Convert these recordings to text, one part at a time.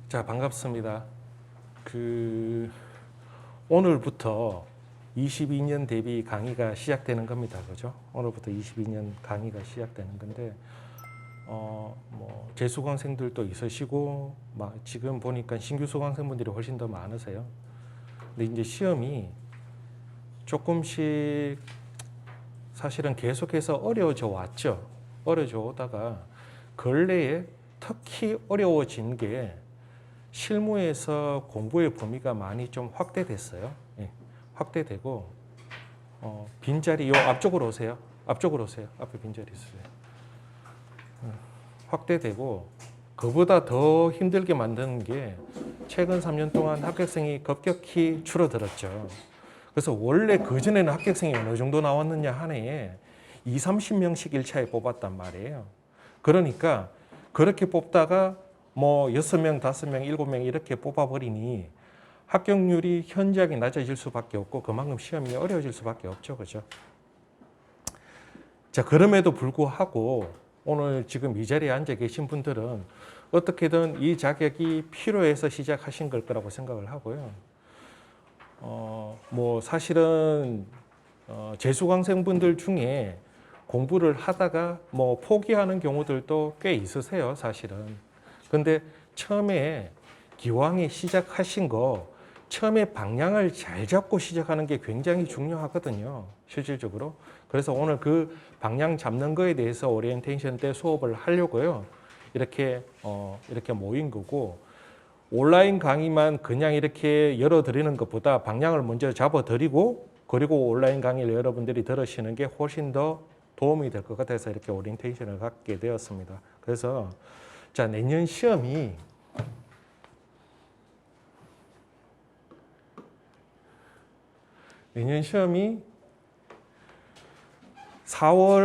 자, 반갑습니다. 오늘부터 22년 대비 강의가 시작되는 겁니다. 그죠? 오늘부터 22년 강의가 시작되는 건데, 재수강생들도 있으시고, 지금 보니까 신규 수강생분들이 훨씬 더 많으세요. 근데 이제 시험이 조금씩 사실은 계속해서 어려워져 왔죠. 어려워져 오다가 근래에 특히 어려워진 게 실무에서 공부의 범위가 많이 좀 확대됐어요. 예, 확대되고 빈자리 요 앞쪽으로 오세요. 앞쪽으로 오세요. 앞에 빈자리 있으세요. 확대되고 그보다 더 힘들게 만드는 게 최근 3년 동안 합격생이 급격히 줄어들었죠. 그래서 원래 그전에는 합격생이 어느 정도 나왔느냐 한 해에 20-30명씩 1차에 뽑았단 말이에요. 그러니까 그렇게 뽑다가 6명, 5명, 7명 이렇게 뽑아버리니 합격률이 현저하게 낮아질 수밖에 없고 그만큼 시험이 어려워질 수밖에 없죠. 그죠? 자, 그럼에도 불구하고 오늘 지금 이 자리에 앉아 계신 분들은 어떻게든 이 자격이 필요해서 시작하신 걸 거라고 생각을 하고요. 사실은 재수강생분들 중에 공부를 하다가 포기하는 경우들도 꽤 있으세요, 사실은. 근데 처음에 기왕에 시작하신 거 처음에 방향을 잘 잡고 시작하는 게 굉장히 중요하거든요, 실질적으로. 그래서 오늘 그 방향 잡는 거에 대해서 오리엔테이션 때 수업을 하려고요. 이렇게 모인 거고, 온라인 강의만 그냥 이렇게 열어드리는 것보다 방향을 먼저 잡아드리고 그리고 온라인 강의를 여러분들이 들으시는 게 훨씬 더 도움이 될 것 같아서 이렇게 오리엔테이션을 갖게 되었습니다. 그래서 자, 내년 시험이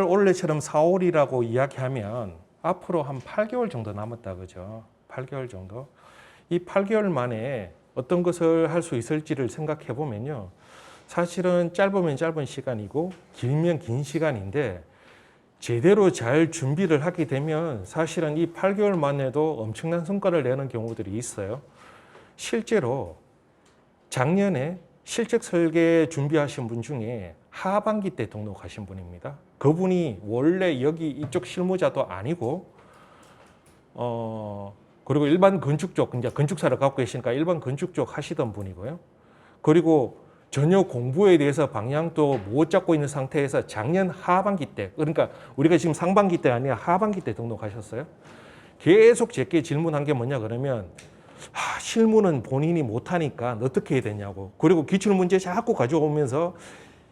올해처럼 4월이라고 이야기하면 앞으로 한 8개월 정도 남았다, 그죠? 8개월 정도. 이 8개월 만에 어떤 것을 할 수 있을지를 생각해 보면요. 사실은 짧으면 짧은 시간이고 길면 긴 시간인데 제대로 잘 준비를 하게 되면 사실은 이 8개월 만에도 엄청난 성과를 내는 경우들이 있어요. 실제로 작년에 실적 설계 준비하신 분 중에 하반기 때 등록하신 분입니다. 그분이 원래 여기 이쪽 실무자도 아니고 그리고 일반 건축 쪽, 이제 건축사를 갖고 계시니까 일반 건축 쪽 하시던 분이고요. 그리고 전혀 공부에 대해서 방향도 못 잡고 있는 상태에서 작년 하반기 때, 그러니까 우리가 지금 상반기 때 아니라 하반기 때 등록하셨어요. 계속 제게 질문한 게 뭐냐 그러면 실무는 본인이 못하니까 어떻게 해야 되냐고. 그리고 기출문제 자꾸 가져오면서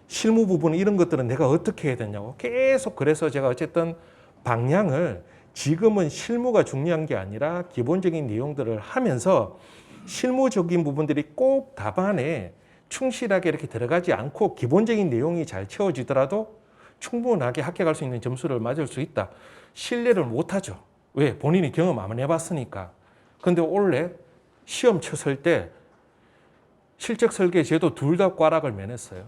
실무 부분 이런 것들은 내가 어떻게 해야 되냐고. 계속 그래서 제가 어쨌든 방향을 지금은 실무가 중요한 게 아니라 기본적인 내용들을 하면서 실무적인 부분들이 꼭 답안에 충실하게 이렇게 들어가지 않고 기본적인 내용이 잘 채워지더라도 충분하게 합격할 수 있는 점수를 맞을 수 있다. 신뢰를 못하죠. 왜? 본인이 경험 안 해봤으니까. 근데 원래 시험 쳤을 때 실적 설계 제도 둘 다 꽈락을 면했어요.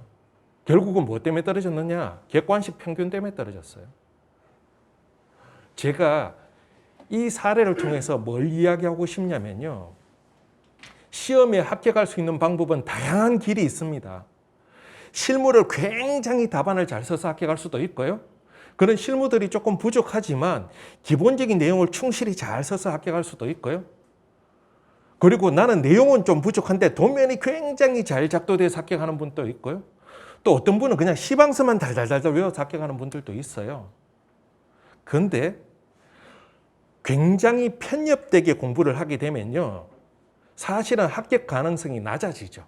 결국은 뭐 때문에 떨어졌느냐? 객관식 평균 때문에 떨어졌어요. 제가 이 사례를 통해서 뭘 이야기하고 싶냐면요. 시험에 합격할 수 있는 방법은 다양한 길이 있습니다. 실무를 굉장히 답안을 잘 써서 합격할 수도 있고요. 그런 실무들이 조금 부족하지만 기본적인 내용을 충실히 잘 써서 합격할 수도 있고요. 그리고 나는 내용은 좀 부족한데 도면이 굉장히 잘 작도돼서 합격하는 분도 있고요. 또 어떤 분은 그냥 시방서만 달달달달 외워서 합격하는 분들도 있어요. 그런데 굉장히 편협되게 공부를 하게 되면요. 사실은 합격 가능성이 낮아지죠.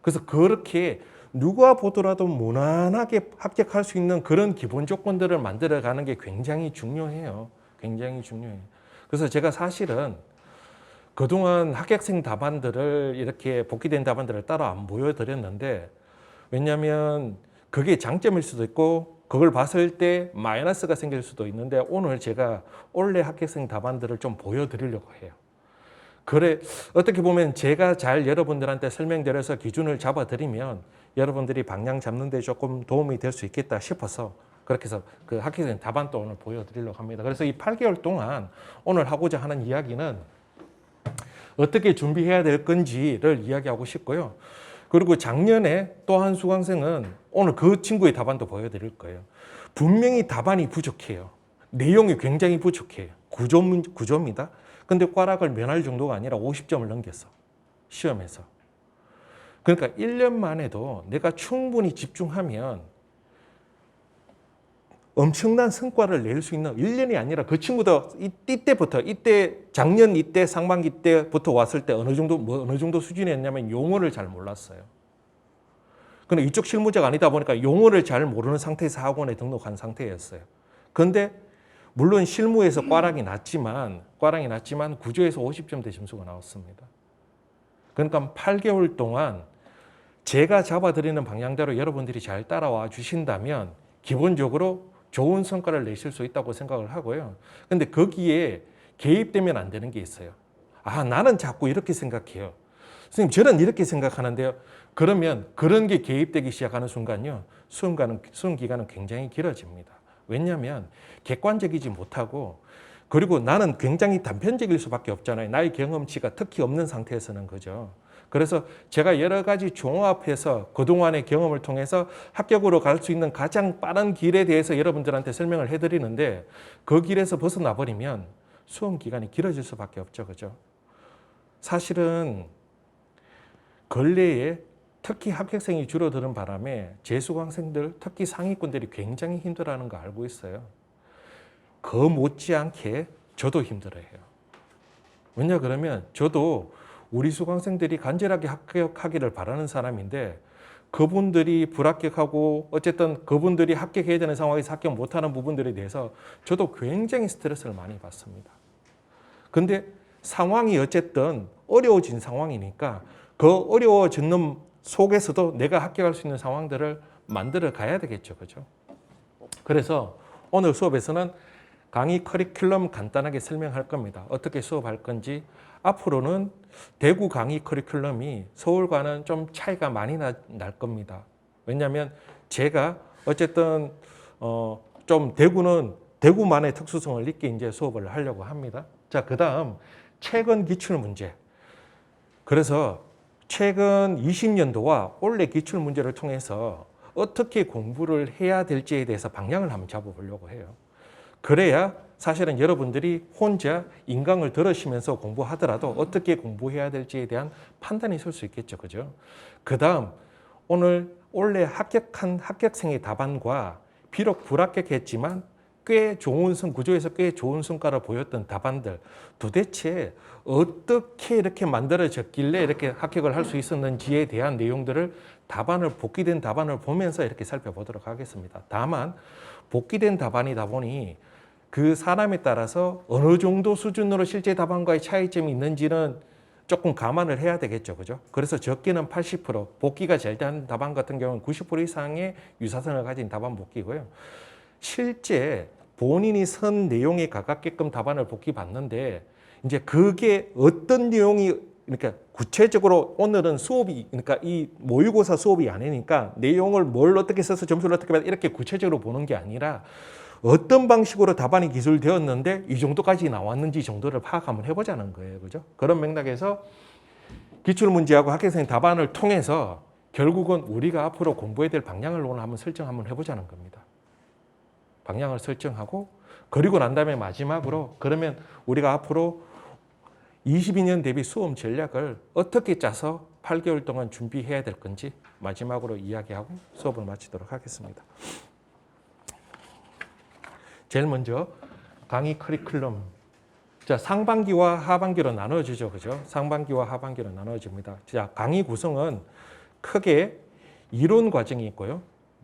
그래서 그렇게 누가 보더라도 무난하게 합격할 수 있는 그런 기본 조건들을 만들어가는 게 굉장히 중요해요. 굉장히 중요해요. 그래서 제가 사실은 그동안 합격생 답안들을 이렇게 복귀된 답안들을 따로 안 보여드렸는데 왜냐하면 그게 장점일 수도 있고 그걸 봤을 때 마이너스가 생길 수도 있는데 오늘 제가 올해 합격생 답안들을 좀 보여드리려고 해요. 그래, 어떻게 보면 제가 잘 여러분들한테 설명드려서 기준을 잡아드리면 여러분들이 방향 잡는 데 조금 도움이 될 수 있겠다 싶어서 그렇게 해서 그 합격생 답안도 오늘 보여드리려고 합니다. 그래서 이 8개월 동안 오늘 하고자 하는 이야기는 어떻게 준비해야 될 건지를 이야기하고 싶고요. 그리고 작년에 또 한 수강생은 오늘 그 친구의 답안도 보여드릴 거예요. 분명히 답안이 부족해요. 내용이 굉장히 부족해요. 구조입니다. 근데 꽈락을 면할 정도가 아니라 50점을 넘겼어. 시험에서. 그러니까 1년만 해도 내가 충분히 집중하면 엄청난 성과를 낼 수 있는 1년이 아니라 그 친구도 작년 이때 상반기 때부터 왔을 때 어느 정도 수준이었냐면 용어를 잘 몰랐어요. 근데 이쪽 실무자가 아니다 보니까 용어를 잘 모르는 상태에서 학원에 등록한 상태였어요. 그런데 물론 실무에서 꽈락이 났지만 구조에서 50점대 점수가 나왔습니다. 그러니까 8개월 동안 제가 잡아드리는 방향대로 여러분들이 잘 따라와 주신다면 기본적으로 좋은 성과를 내실 수 있다고 생각을 하고요. 근데 거기에 개입되면 안 되는 게 있어요. 나는 자꾸 이렇게 생각해요. 선생님, 저는 이렇게 생각하는데요. 그러면 그런 게 개입되기 시작하는 순간요. 수험 기간은 굉장히 길어집니다. 왜냐하면 객관적이지 못하고 그리고 나는 굉장히 단편적일 수밖에 없잖아요. 나의 경험치가 특히 없는 상태에서는 그죠. 그래서 제가 여러 가지 종합해서 그동안의 경험을 통해서 합격으로 갈 수 있는 가장 빠른 길에 대해서 여러분들한테 설명을 해드리는데 그 길에서 벗어나 버리면 수험 기간이 길어질 수밖에 없죠. 그죠? 사실은 근래에 특히 합격생이 줄어드는 바람에 재수강생들, 특히 상위권들이 굉장히 힘들어하는 거 알고 있어요. 그 못지않게 저도 힘들어해요. 왜냐 그러면 저도 우리 수강생들이 간절하게 합격하기를 바라는 사람인데 그분들이 불합격하고 어쨌든 그분들이 합격해야 되는 상황에서 합격 못하는 부분들에 대해서 저도 굉장히 스트레스를 많이 받습니다. 근데 상황이 어쨌든 어려워진 상황이니까 그 어려워지는 속에서도 내가 합격할 수 있는 상황들을 만들어 가야 되겠죠. 그죠? 그래서 오늘 수업에서는 강의 커리큘럼 간단하게 설명할 겁니다. 어떻게 수업할 건지. 앞으로는 대구 강의 커리큘럼이 서울과는 좀 차이가 많이 날 겁니다. 왜냐하면 제가 어쨌든 좀 대구는 대구만의 특수성을 있게 이제 수업을 하려고 합니다. 자, 그다음 최근 기출 문제. 그래서 최근 20년도와 올해 기출 문제를 통해서 어떻게 공부를 해야 될지에 대해서 방향을 한번 잡아보려고 해요. 그래야 사실은 여러분들이 혼자 인강을 들으시면서 공부하더라도 어떻게 공부해야 될지에 대한 판단이 설 수 있겠죠. 그죠? 그 다음 오늘 올해 합격한 합격생의 답안과 비록 불합격했지만 구조에서 꽤 좋은 성과를 보였던 답안들 도대체 어떻게 이렇게 만들어졌길래 이렇게 합격을 할 수 있었는지에 대한 내용들을 복귀된 답안을 보면서 이렇게 살펴보도록 하겠습니다. 다만 복귀된 답안이다 보니 그 사람에 따라서 어느 정도 수준으로 실제 답안과의 차이점이 있는지는 조금 감안을 해야 되겠죠. 그죠? 그래서 적게는 80%, 복귀가 잘 된 답안 같은 경우는 90% 이상의 유사성을 가진 답안 복귀고요. 실제 본인이 쓴 내용에 가깝게끔 답안을 복귀 받는데 이제 그게 어떤 내용이 그러니까 구체적으로 오늘은 수업이 그러니까 이 모의고사 수업이 아니니까 내용을 뭘 어떻게 써서 점수를 어떻게 받아 이렇게 구체적으로 보는 게 아니라 어떤 방식으로 답안이 기술되었는데 이 정도까지 나왔는지 정도를 파악 한번 해보자는 거예요. 그죠? 그런 맥락에서 기출문제하고 합격생 답안을 통해서 결국은 우리가 앞으로 공부해야 될 방향을 오늘 한번 해보자는 겁니다. 방향을 설정하고 그리고 난 다음에 마지막으로 그러면 우리가 앞으로 22년 대비 수험 전략을 어떻게 짜서 8개월 동안 준비해야 될 건지 마지막으로 이야기하고 수업을 마치도록 하겠습니다. 제일 먼저 강의 커리큘럼. 자, 상반기와 하반기로 나눠지죠. 그죠? 상반기와 하반기로 나눠집니다. 자, 강의 구성은 크게 이론 과정이 있고요.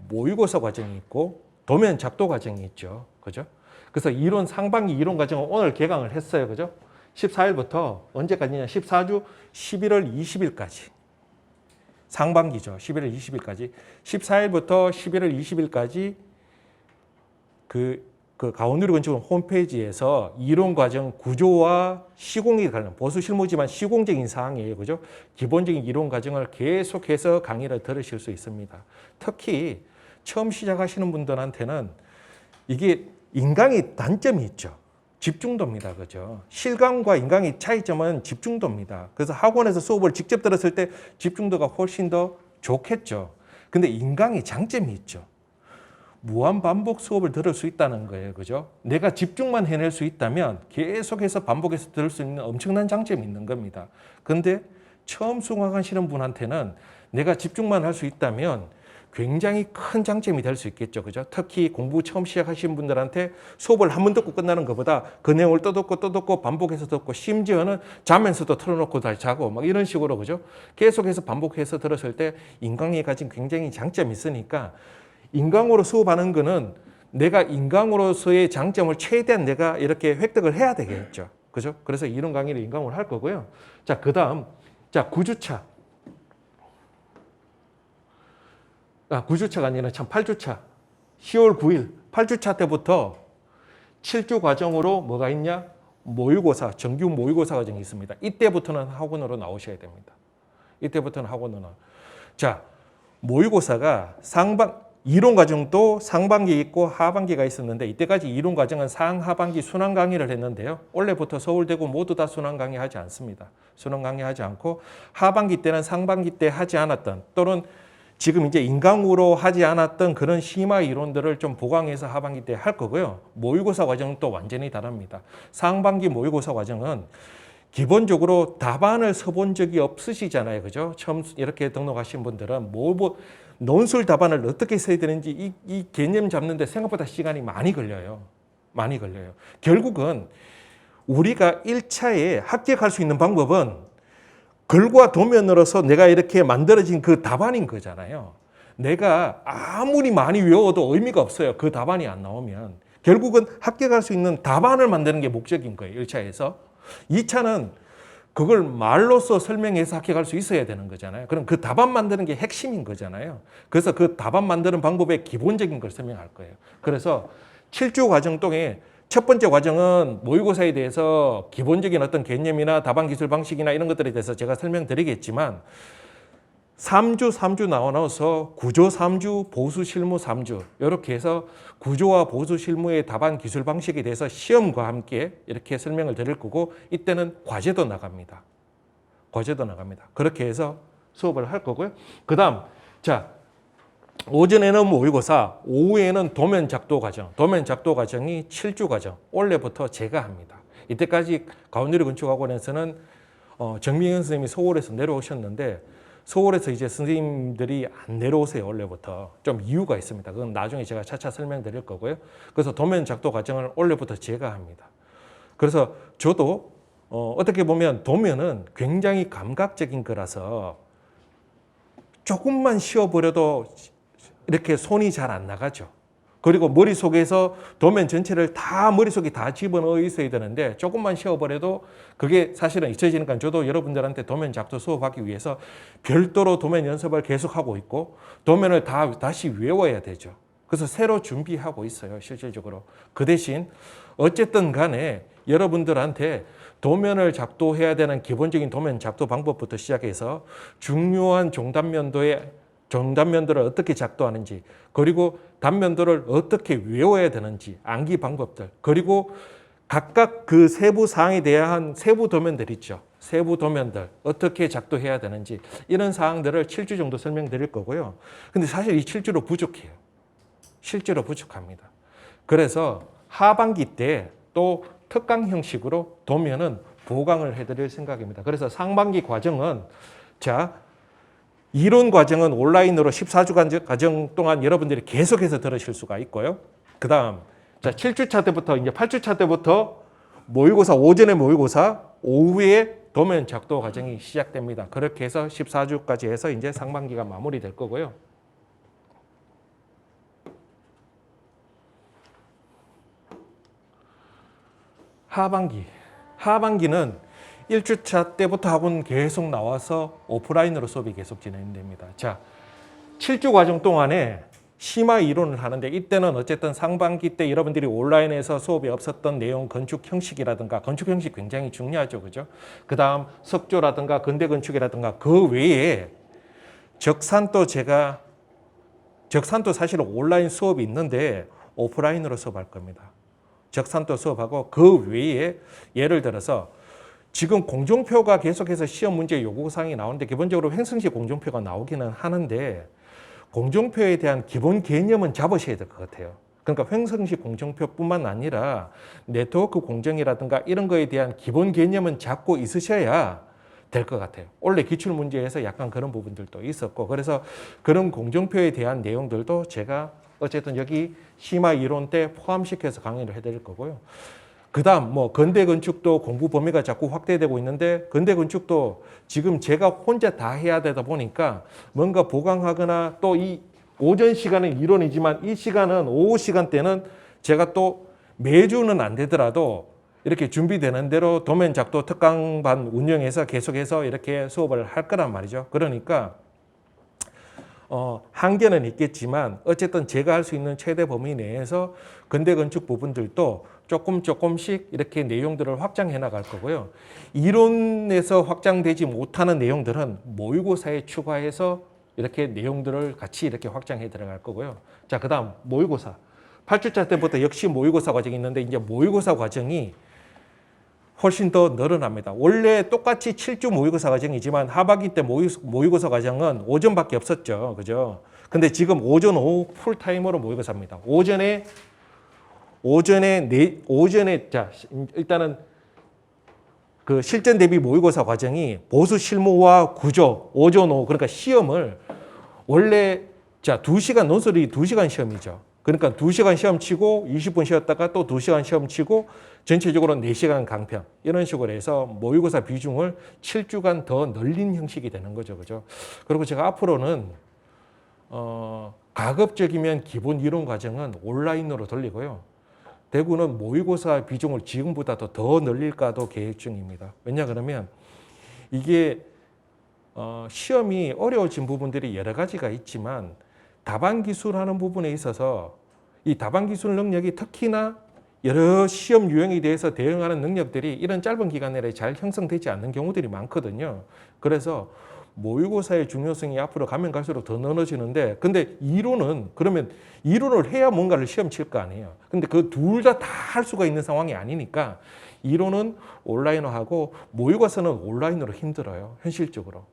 모의고사 과정이 있고 도면 작도 과정이 있죠. 그죠? 그래서 상반기 이론 과정은 오늘 개강을 했어요. 그죠? 14일부터 언제까지냐? 14주 11월 20일까지. 상반기죠. 11월 20일까지. 14일부터 11월 20일까지 그 가온누리 건축원 홈페이지에서 이론 과정 구조와 시공에 관련 보수 실무지만 시공적인 사항이에요. 그죠? 기본적인 이론 과정을 계속해서 강의를 들으실 수 있습니다. 특히 처음 시작하시는 분들한테는 이게 인강의 단점이 있죠. 집중도입니다. 그죠? 실강과 인강의 차이점은 집중도입니다. 그래서 학원에서 수업을 직접 들었을 때 집중도가 훨씬 더 좋겠죠. 근데 인강의 장점이 있죠. 무한 반복 수업을 들을 수 있다는 거예요. 그죠? 내가 집중만 해낼 수 있다면 계속해서 반복해서 들을 수 있는 엄청난 장점이 있는 겁니다. 근데 처음 수강하시는 분한테는 내가 집중만 할 수 있다면 굉장히 큰 장점이 될 수 있겠죠. 그죠? 특히 공부 처음 시작하신 분들한테 수업을 한 번 듣고 끝나는 것보다 그 내용을 또 듣고 반복해서 듣고 심지어는 자면서도 틀어놓고 다시 자고 막 이런 식으로 그죠? 계속해서 반복해서 들었을 때 인강이 가진 굉장히 장점이 있으니까 인강으로 수업하는 거는 내가 인강으로서의 장점을 최대한 내가 이렇게 획득을 해야 되겠죠. 그죠? 그래서 이런 강의를 인강으로 할 거고요. 자, 그 다음, 자, 9주차. 9주차가 아니라 참 8주차. 10월 9일, 8주차 때부터 7주 과정으로 뭐가 있냐? 모의고사, 정규 모의고사 과정이 있습니다. 이때부터는 학원으로 나오셔야 됩니다. 이때부터는 학원으로. 자, 모의고사가 이론 과정도 상반기 있고 하반기가 있었는데 이때까지 이론 과정은 상하반기 순환 강의를 했는데요. 올해부터 서울대고 모두 다 순환 강의 하지 않습니다. 순환 강의 하지 않고 하반기 때는 상반기 때 하지 않았던 또는 지금 이제 인강으로 하지 않았던 그런 심화 이론들을 좀 보강해서 하반기 때 할 거고요. 모의고사 과정은 또 완전히 다릅니다. 상반기 모의고사 과정은 기본적으로 답안을 써본 적이 없으시잖아요. 그죠? 처음 이렇게 등록하신 분들은 논술 답안을 어떻게 써야 되는지 이 개념 잡는데 생각보다 시간이 많이 걸려요. 많이 걸려요. 결국은 우리가 1차에 합격할 수 있는 방법은 글과 도면으로서 내가 이렇게 만들어진 그 답안인 거잖아요. 내가 아무리 많이 외워도 의미가 없어요. 그 답안이 안 나오면. 결국은 합격할 수 있는 답안을 만드는 게 목적인 거예요. 1차에서. 2차는 그걸 말로써 설명해서 합격할 수 있어야 되는 거잖아요. 그럼 그 답안 만드는 게 핵심인 거잖아요. 그래서 그 답안 만드는 방법의 기본적인 걸 설명할 거예요. 그래서 7주 과정 동안 첫 번째 과정은 모의고사에 대해서 기본적인 어떤 개념이나 답안 기술 방식이나 이런 것들에 대해서 제가 설명드리겠지만 3주 나눠서 구조 3주, 보수 실무 3주 이렇게 해서 구조와 보수 실무의 답안 기술 방식에 대해서 시험과 함께 이렇게 설명을 드릴 거고 이때는 과제도 나갑니다. 과제도 나갑니다. 그렇게 해서 수업을 할 거고요. 그 다음 자 오전에는 모의고사, 오후에는 도면 작도 과정. 도면 작도 과정이 7주 과정. 올해부터 제가 합니다. 이때까지 가운데리 건축학원에서는 정민현 선생님이 서울에서 내려오셨는데 서울에서 이제 선생님들이 안 내려오세요. 올해부터. 좀 이유가 있습니다. 그건 나중에 제가 차차 설명드릴 거고요. 그래서 도면 작도 과정을 올해부터 제가 합니다. 그래서 저도 어떻게 보면 도면은 굉장히 감각적인 거라서 조금만 쉬어버려도 이렇게 손이 잘 안 나가죠. 그리고 머릿속에서 도면 전체를 다 머릿속에 다 집어넣어 있어야 되는데 조금만 쉬어버려도 그게 사실은 잊혀지니까 저도 여러분들한테 도면 작도 수업하기 위해서 별도로 도면 연습을 계속하고 있고 도면을 다시 외워야 되죠. 그래서 새로 준비하고 있어요. 실질적으로. 그 대신 어쨌든 간에 여러분들한테 도면을 작도해야 되는 기본적인 도면 작도 방법부터 시작해서 중요한 종단면도를 어떻게 작도하는지 그리고 단면도를 어떻게 외워야 되는지 암기 방법들 그리고 각각 그 세부 사항에 대한 세부 도면들 있죠. 세부 도면들 어떻게 작도해야 되는지 이런 사항들을 7주 정도 설명드릴 거고요. 근데 사실 이 7주로 부족해요. 실제로 부족합니다. 그래서 하반기 때 또 특강 형식으로 도면은 보강을 해드릴 생각입니다. 그래서 상반기 과정은 이론 과정은 온라인으로 14주 과정 동안 여러분들이 계속해서 들으실 수가 있고요. 그 다음, 7주차 때부터, 이제 8주차 때부터 모의고사, 오전에 모의고사, 오후에 도면 작도 과정이 시작됩니다. 그렇게 해서 14주까지 해서 이제 상반기가 마무리될 거고요. 하반기는 1주차 때부터 학원 계속 나와서 오프라인으로 수업이 계속 진행됩니다. 자, 7주 과정 동안에 심화 이론을 하는데 이때는 어쨌든 상반기 때 여러분들이 온라인에서 수업이 없었던 내용 건축 형식이라든가 건축 형식 굉장히 중요하죠. 그죠? 그 다음 석조라든가 근대 건축이라든가 그 외에 적산도 사실은 온라인 수업이 있는데 오프라인으로 수업할 겁니다. 적산도 수업하고 그 외에 예를 들어서 지금 공정표가 계속해서 시험 문제 요구사항이 나오는데 기본적으로 횡성시 공정표가 나오기는 하는데 공정표에 대한 기본 개념은 잡으셔야 될 것 같아요. 그러니까 횡성시 공정표뿐만 아니라 네트워크 공정이라든가 이런 거에 대한 기본 개념은 잡고 있으셔야 될 것 같아요. 원래 기출문제에서 약간 그런 부분들도 있었고 그래서 그런 공정표에 대한 내용들도 제가 어쨌든 여기 심화 이론 때 포함시켜서 강의를 해드릴 거고요. 그 다음 뭐 건대건축도 공부 범위가 자꾸 확대되고 있는데 건대건축도 지금 제가 혼자 다 해야 되다 보니까 뭔가 보강하거나 또 이 오전 시간은 이론이지만 이 시간은 오후 시간대는 제가 또 매주는 안 되더라도 이렇게 준비되는 대로 도면 작도 특강반 운영해서 계속해서 이렇게 수업을 할 거란 말이죠. 그러니까 한계는 있겠지만 어쨌든 제가 할 수 있는 최대 범위 내에서 건대건축 부분들도 조금씩 이렇게 내용들을 확장해 나갈 거고요. 이론에서 확장되지 못하는 내용들은 모의고사에 추가해서 이렇게 내용들을 같이 이렇게 확장해 들어갈 거고요. 자, 그 다음 모의고사. 8주차 때부터 역시 모의고사 과정이 있는데 이제 모의고사 과정이 훨씬 더 늘어납니다. 원래 똑같이 7주 모의고사 과정이지만 하반기 때 모의고사 과정은 오전밖에 없었죠. 그죠? 근데 지금 오전, 오후 풀타임으로 모의고사입니다. 자, 일단은 그 실전 대비 모의고사 과정이 보수 실무와 구조, 오전, 오후, 그러니까 시험을 원래 자, 2시간 논술이 2시간 시험이죠. 그러니까 2시간 시험 치고 20분 쉬었다가 또 2시간 시험 치고 전체적으로 4시간 강편 이런 식으로 해서 모의고사 비중을 7주간 더 늘린 형식이 되는 거죠. 그죠? 그리고 제가 앞으로는 가급적이면 기본 이론 과정은 온라인으로 돌리고요. 대구는 모의고사 비중을 지금보다 더 늘릴까도 계획 중입니다. 왜냐 그러면 이게 시험이 어려워진 부분들이 여러 가지가 있지만 답안 기술하는 부분에 있어서 이 답안 기술 능력이 특히나 여러 시험 유형에 대해서 대응하는 능력들이 이런 짧은 기간 내에 잘 형성되지 않는 경우들이 많거든요. 그래서 모의고사의 중요성이 앞으로 가면 갈수록 더 늘어지는데 근데 이론은 그러면 이론을 해야 뭔가를 시험 칠 거 아니에요. 근데 그 둘 다 할 수가 있는 상황이 아니니까 이론은 온라인으로 하고 모의고사는 온라인으로 힘들어요. 현실적으로.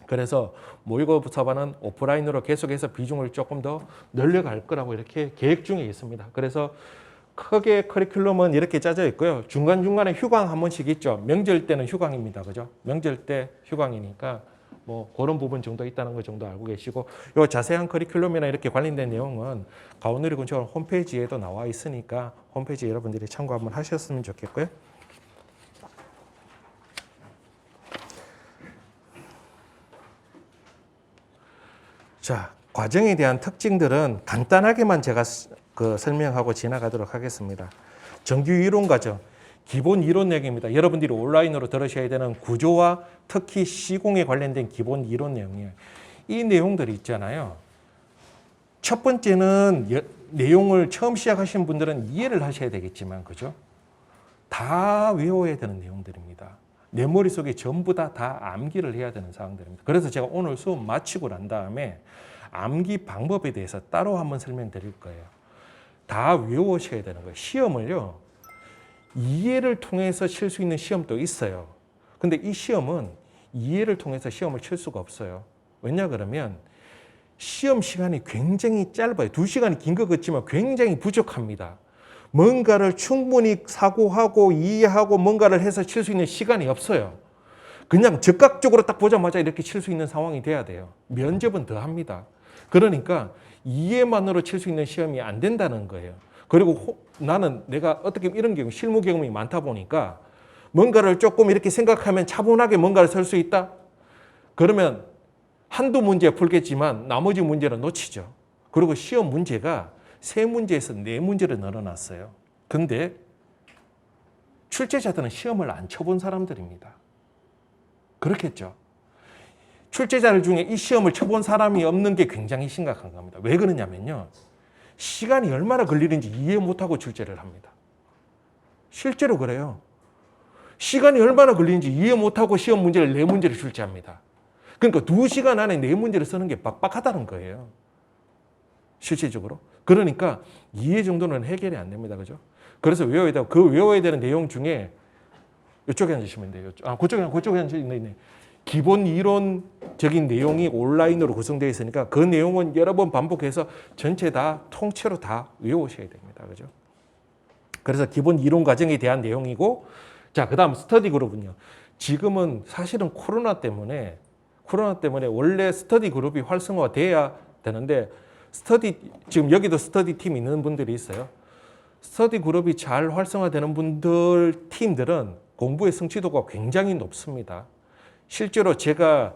그래서 모의고사반은 오프라인으로 계속해서 비중을 조금 더 늘려갈 거라고 이렇게 계획 중에 있습니다. 그래서 크게 커리큘럼은 이렇게 짜져 있고요. 중간중간에 휴강 한 번씩 있죠. 명절 때는 휴강입니다. 그죠? 명절 때 휴강이니까 뭐 그런 부분 정도 있다는 거 정도 알고 계시고 요 자세한 커리큘럼이나 이렇게 관련된 내용은 가온누리군청 홈페이지에도 나와 있으니까 홈페이지 여러분들이 참고 한번 하셨으면 좋겠고요. 자, 과정에 대한 특징들은 간단하게만 제가 설명하고 지나가도록 하겠습니다. 정규 이론 과정, 기본 이론 내용입니다. 여러분들이 온라인으로 들으셔야 되는 구조와 특히 시공에 관련된 기본 이론 내용이에요. 이 내용들이 있잖아요. 첫 번째는 내용을 처음 시작하신 분들은 이해를 하셔야 되겠지만, 그죠? 다 외워야 되는 내용들입니다. 내 머릿속에 전부 다 암기를 해야 되는 사항들입니다. 그래서 제가 오늘 수업 마치고 난 다음에 암기 방법에 대해서 따로 한번 설명드릴 거예요. 다 외우셔야 되는 거예요. 시험을요, 이해를 통해서 칠 수 있는 시험도 있어요. 근데 이 시험은 이해를 통해서 시험을 칠 수가 없어요. 왜냐 그러면 시험 시간이 굉장히 짧아요. 2시간이 긴 것 같지만 굉장히 부족합니다. 뭔가를 충분히 사고하고 이해하고 뭔가를 해서 칠 수 있는 시간이 없어요. 그냥 즉각적으로 딱 보자마자 이렇게 칠 수 있는 상황이 돼야 돼요. 면접은 더 합니다. 그러니까 이해만으로 칠 수 있는 시험이 안 된다는 거예요. 그리고 나는 내가 어떻게 이런 경우 실무 경험이 많다 보니까 뭔가를 조금 이렇게 생각하면 차분하게 뭔가를 쓸 수 있다? 그러면 한두 문제 풀겠지만 나머지 문제는 놓치죠. 그리고 시험 문제가 3문제에서 4문제를 늘어났어요. 근데 출제자들은 시험을 안 쳐본 사람들입니다. 그렇겠죠. 출제자들 중에 이 시험을 쳐본 사람이 없는 게 굉장히 심각한 겁니다. 왜 그러냐면요, 시간이 얼마나 걸리는지 이해 못하고 출제를 합니다. 실제로 그래요. 시간이 얼마나 걸리는지 이해 못하고 시험 문제를 4문제를 출제합니다. 그러니까 2시간 안에 4문제를 쓰는 게 빡빡하다는 거예요. 실질적으로. 그러니까 이해 정도는 해결이 안 됩니다. 그죠? 그래서 외워야 되고 그 외워야 되는 내용 중에 이쪽에 앉으시면 돼요. 그쪽에 앉으시면 기본 이론적인 내용이 온라인으로 구성되어 있으니까 그 내용은 여러 번 반복해서 전체 다 통째로 다 외우셔야 됩니다. 그죠? 그래서 기본 이론 과정에 대한 내용이고, 자, 그 다음 스터디 그룹은요. 지금은 사실은 코로나 때문에 원래 스터디 그룹이 활성화가 돼야 되는데, 지금 여기도 스터디 팀 있는 분들이 있어요. 스터디 그룹이 잘 활성화되는 팀들은 공부의 성취도가 굉장히 높습니다. 실제로 제가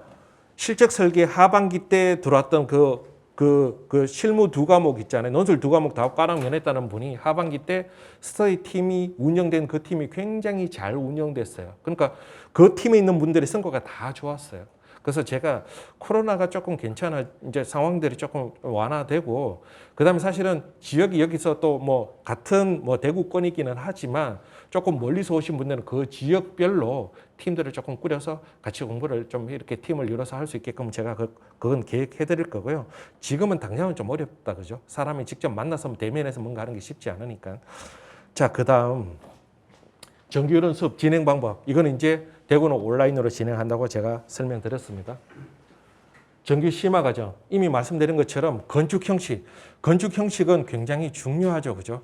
실적 설계 하반기 때 들어왔던 그 실무 2과목 있잖아요. 논술 2과목 다 꽈랑 면했다는 분이 하반기 때 스터디 팀이 운영된 그 팀이 굉장히 잘 운영됐어요. 그러니까 그 팀에 있는 분들의 성과가 다 좋았어요. 그래서 제가 코로나가 조금 괜찮아, 이제 상황들이 조금 완화되고, 그 다음에 사실은 지역이 여기서 또 뭐 같은 뭐 대구권이기는 하지만 조금 멀리서 오신 분들은 그 지역별로 팀들을 조금 꾸려서 같이 공부를 좀 이렇게 팀을 이뤄서 할 수 있게끔 제가 그건 계획해 드릴 거고요. 지금은 당장은 좀 어렵다, 그죠? 사람이 직접 만나서 대면에서 뭔가 하는 게 쉽지 않으니까. 자, 그 다음 정규 이론 수업 진행 방법. 이거는 이제 대구는 온라인으로 진행한다고 제가 설명드렸습니다. 정규 심화 과정. 이미 말씀드린 것처럼 건축 형식은 굉장히 중요하죠. 그죠?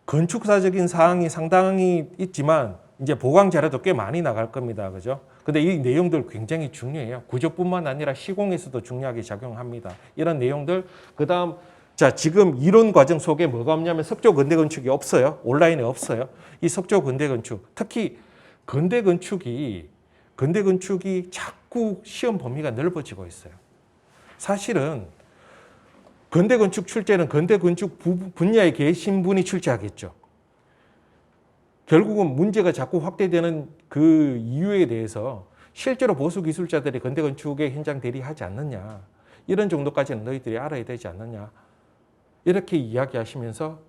건축사적인 사항이 상당히 있지만 이제 보강 자료도 꽤 많이 나갈 겁니다. 그죠? 근데 이 내용들 굉장히 중요해요. 구조뿐만 아니라 시공에서도 중요하게 작용합니다. 이런 내용들. 그다음 자, 지금 이론 과정 속에 뭐가 없냐면 석조 근대 건축이 없어요. 온라인에 없어요. 이 석조 근대 건축, 특히 근대 건축이 자꾸 시험 범위가 넓어지고 있어요. 사실은 근대 건축 출제는 근대 건축 분야에 계신 분이 출제하겠죠. 결국은 문제가 자꾸 확대되는 그 이유에 대해서 실제로 보수 기술자들이 근대 건축의 현장 대리하지 않느냐, 이런 정도까지는 너희들이 알아야 되지 않느냐, 이렇게 이야기하시면서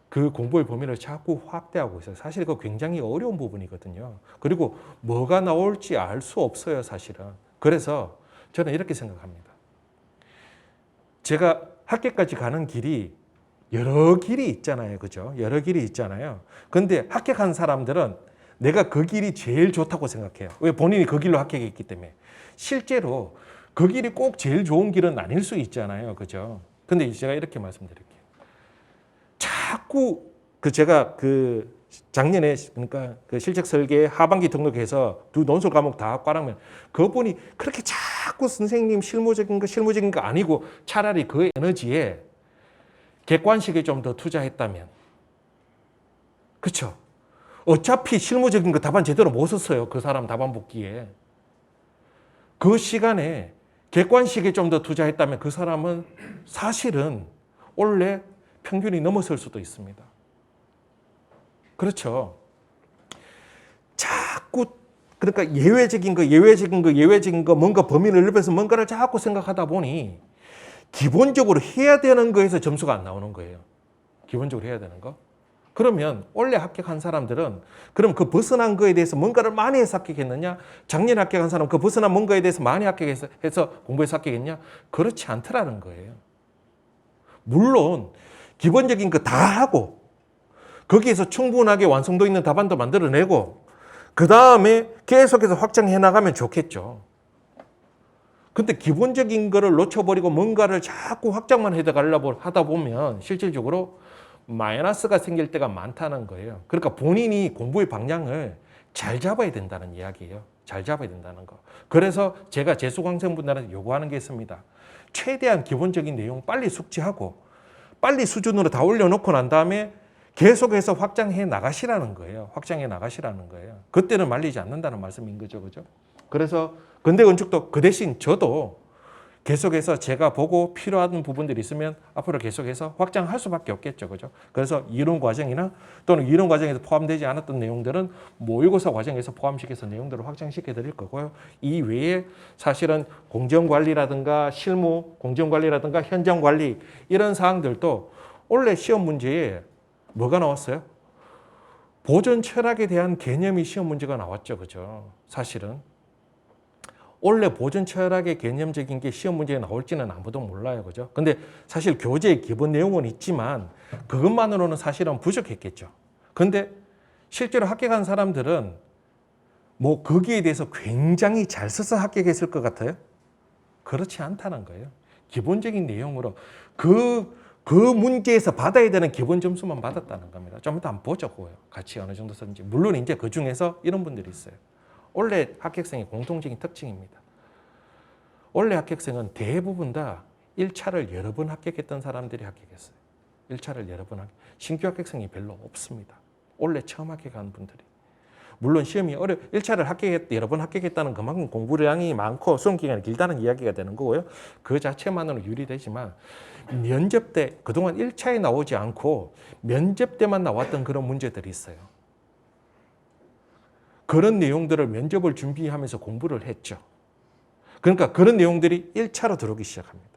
그 공부의 범위를 자꾸 확대하고 있어요. 사실 그거 굉장히 어려운 부분이거든요. 그리고 뭐가 나올지 알 수 없어요, 사실은. 그래서 저는 이렇게 생각합니다. 제가 합격까지 가는 길이 여러 길이 있잖아요. 그죠? 여러 길이 있잖아요. 근데 합격한 사람들은 내가 그 길이 제일 좋다고 생각해요. 왜? 본인이 그 길로 합격했기 때문에. 실제로 그 길이 꼭 제일 좋은 길은 아닐 수 있잖아요. 그죠? 근데 제가 이렇게 말씀드릴게요. 자꾸 제가 작년에 그러니까 실적 설계 하반기 등록해서 두 논술 과목 다 꽈랑면 그분이 그렇게 자꾸 선생님 실무적인 거 아니고 차라리 그 에너지에 객관식에 좀 더 투자했다면, 그렇죠? 어차피 실무적인 거 답안 제대로 못 썼어요. 그 사람 답안 복기에. 그 시간에 객관식에 좀 더 투자했다면 그 사람은 사실은 원래 평균이 넘어설 수도 있습니다. 그렇죠. 자꾸 그러니까 예외적인 거 뭔가 범위를 넓혀서 뭔가를 자꾸 생각하다 보니 기본적으로 해야 되는 거에서 점수가 안 나오는 거예요. 기본적으로 해야 되는 거. 그러면 원래 합격한 사람들은 그럼 그 벗어난 거에 대해서 뭔가를 많이 해서 합격했느냐? 작년에 합격한 사람은 그 벗어난 뭔가에 대해서 많이 합격해서 공부해서 합격했냐? 그렇지 않더라는 거예요. 물론 기본적인 거 다 하고 거기에서 충분하게 완성도 있는 답안도 만들어내고 그 다음에 계속해서 확장해 나가면 좋겠죠. 근데 기본적인 거를 놓쳐버리고 뭔가를 자꾸 확장만 해가려고 하다 보면 실질적으로 마이너스가 생길 때가 많다는 거예요. 그러니까 본인이 공부의 방향을 잘 잡아야 된다는 이야기예요. 잘 잡아야 된다는 거. 그래서 제가 제 수강생분들한테 요구하는 게 있습니다. 최대한 기본적인 내용 빨리 숙지하고 빨리 수준으로 다 올려놓고 난 다음에 계속해서 확장해 나가시라는 거예요. 확장해 나가시라는 거예요. 그때는 말리지 않는다는 말씀인 거죠. 그죠? 그래서 근대 건축도 그 대신 저도 계속해서 제가 보고 필요한 부분들이 있으면 앞으로 계속해서 확장할 수밖에 없겠죠. 그죠? 그래서 이론 과정이나 또는 이론 과정에서 포함되지 않았던 내용들은 모의고사 과정에서 포함시켜서 내용들을 확장시켜 드릴 거고요. 이 외에 사실은 공정관리라든가 실무, 공정관리라든가 현장관리 이런 사항들도 원래 시험 문제에 뭐가 나왔어요? 보존 철학에 대한 개념이 시험 문제가 나왔죠. 그죠? 사실은. 원래 보존 철학의 개념적인 게 시험 문제에 나올지는 아무도 몰라요. 그죠? 근데 사실 교재의 기본 내용은 있지만 그것만으로는 사실은 부족했겠죠. 근데 실제로 합격한 사람들은 뭐 거기에 대해서 굉장히 잘 써서 합격했을 것 같아요? 그렇지 않다는 거예요. 기본적인 내용으로 그 문제에서 받아야 되는 기본 점수만 받았다는 겁니다. 좀 이따 한번 보죠. 같이 어느 정도 썼는지. 물론 이제 그 중에서 이런 분들이 있어요. 원래 합격생의 공통적인 특징입니다. 원래 합격생은 대부분 다 1차를 여러 번 합격했던 사람들이 합격했어요. 1차를 여러 번 신규 합격생이 별로 없습니다. 원래 처음 합격한 분들이. 물론 시험이 1차를 여러 번 합격했다는 그만큼 공부량이 많고 수험 기간이 길다는 이야기가 되는 거고요. 그 자체만으로 유리되지만 면접 때 그동안 1차에 나오지 않고 면접 때만 나왔던 그런 문제들이 있어요. 그런 내용들을 면접을 준비하면서 공부를 했죠. 그러니까 그런 내용들이 1차로 들어오기 시작합니다.